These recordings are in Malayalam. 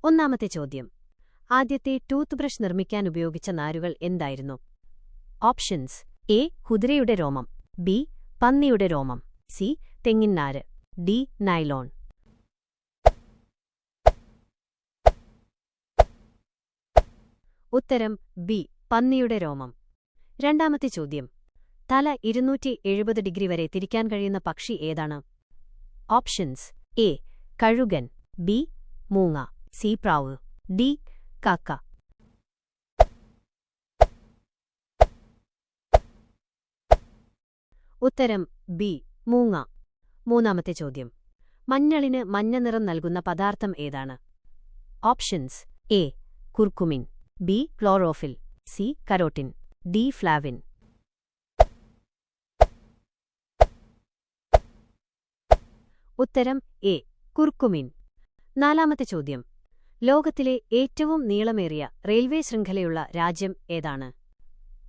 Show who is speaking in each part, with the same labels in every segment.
Speaker 1: ഒന്നാമത്തെ ചോദ്യം. ആദ്യത്തെ ടൂത്ത് ബ്രഷ് നിർമ്മിക്കാൻ ഉപയോഗിച്ച നാരുകൾ എന്തായിരുന്നു? Options: A. കുതിരയുടെ രോമം, ബി. പന്നിയുടെ രോമം, സി. തെങ്ങിൻ നാര്, ഡി. നൈലോൺ. ഉത്തരം ബി. പന്നിയുടെ രോമം. രണ്ടാമത്തെ ചോദ്യം. തല 270 ഡിഗ്രി വരെ തിരിക്കാൻ കഴിയുന്ന പക്ഷി ഏതാണ്? Options: A. കഴുകൻ, ബി. മൂങ്ങ, സി. പ്രാവ്, ഡി. കാക്ക. ഉത്തരം ബി. മൂങ്ങ. മൂന്നാമത്തെ ചോദ്യം. മഞ്ഞളിന് മഞ്ഞ നിറം നൽകുന്ന പദാർത്ഥം ഏതാണ്? Options: A. Curcumin, B. Chlorophyll, C. Carotene, D. Flavin. ഉത്തരം എ. കുർക്കുമിൻ. നാലാമത്തെ ചോദ്യം. ലോകത്തിലെ ഏറ്റവും നീളമേറിയ റെയിൽവേ ശൃംഖലയുള്ള രാജ്യം ഏതാണ്?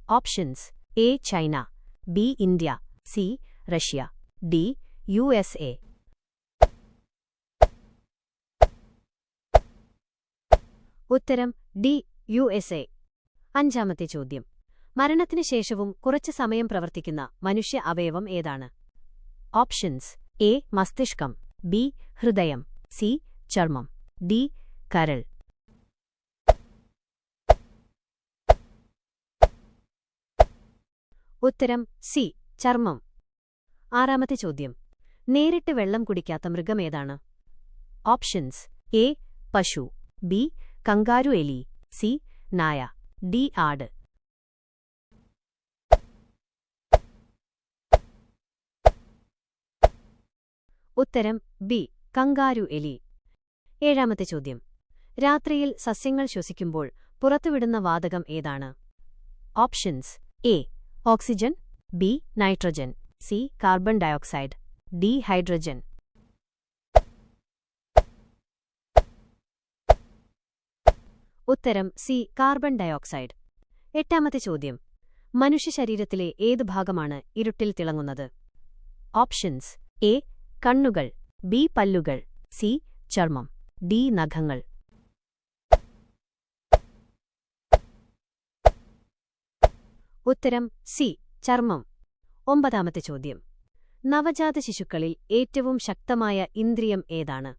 Speaker 1: Options: A. China, B. India, C. Russia, D. USA. ഉത്തരം ഡി. USA. അഞ്ചാമത്തെ ചോദ്യം. മരണത്തിനു ശേഷവും കുറച്ചു സമയം പ്രവർത്തിക്കുന്ന മനുഷ്യ അവയവം ഏതാണ്? Options: A. മസ്തിഷ്കം, ബി. ഹൃദയം, സി. ചർമ്മം, ഡി. കരൾ. ഉത്തരം സി. ചർമ്മം. ആറാമത്തെ ചോദ്യം. നേരിട്ട് വെള്ളം കുടിക്കാത്ത മൃഗമേതാണ്? Options: A. പശു, ബി. കങ്കാരു എലി, സി. നായ, ഡി. ആട്. ഉത്തരം ബി. കങ്കാരു എലി. ഏഴാമത്തെ ചോദ്യം. രാത്രിയിൽ സസ്യങ്ങൾ ശ്വസിക്കുമ്പോൾ പുറത്തുവിടുന്ന വാതകം ഏതാണ്? Options: A. Oxygen, B. Nitrogen, C. Carbon dioxide, D. Hydrogen. ഉത്തരം സി. Carbon dioxide. എട്ടാമത്തെ ചോദ്യം. മനുഷ്യശരീരത്തിലെ ഏത് ഭാഗമാണ് ഇരുട്ടിൽ തിളങ്ങുന്നത്? Options: A. കണ്ണുകൾ, ബി. പല്ലുകൾ, സി. ചർമ്മം, ഡി. നഖങ്ങൾ. ഉത്തരം സി. ചർമ്മം. ഒമ്പതാമത്തെ ചോദ്യം. നവജാത ശിശുക്കളിൽ ഏറ്റവും ശക്തമായ ഇന്ദ്രിയം ഏതാണ്?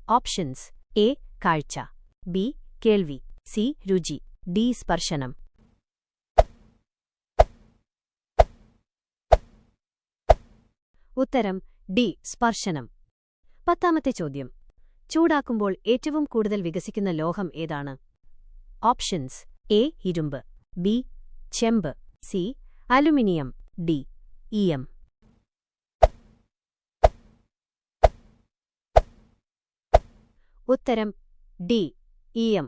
Speaker 1: Options: A. കാഴ്ച, ബി. കേൾവി, സി. രുചി, ഡി. സ്പർശനം. ഉത്തരം ഡി. സ്പർശനം. പത്താമത്തെ ചോദ്യം. ചൂടാക്കുമ്പോൾ ഏറ്റവും കൂടുതൽ വികസിക്കുന്ന ലോഹം ഏതാണ്? Options: A. ഇരുമ്പ്, ബി. ചെമ്പ്, സി. Aluminium, D. ഈയം. ഉത്തരം ഡി. ഈയം.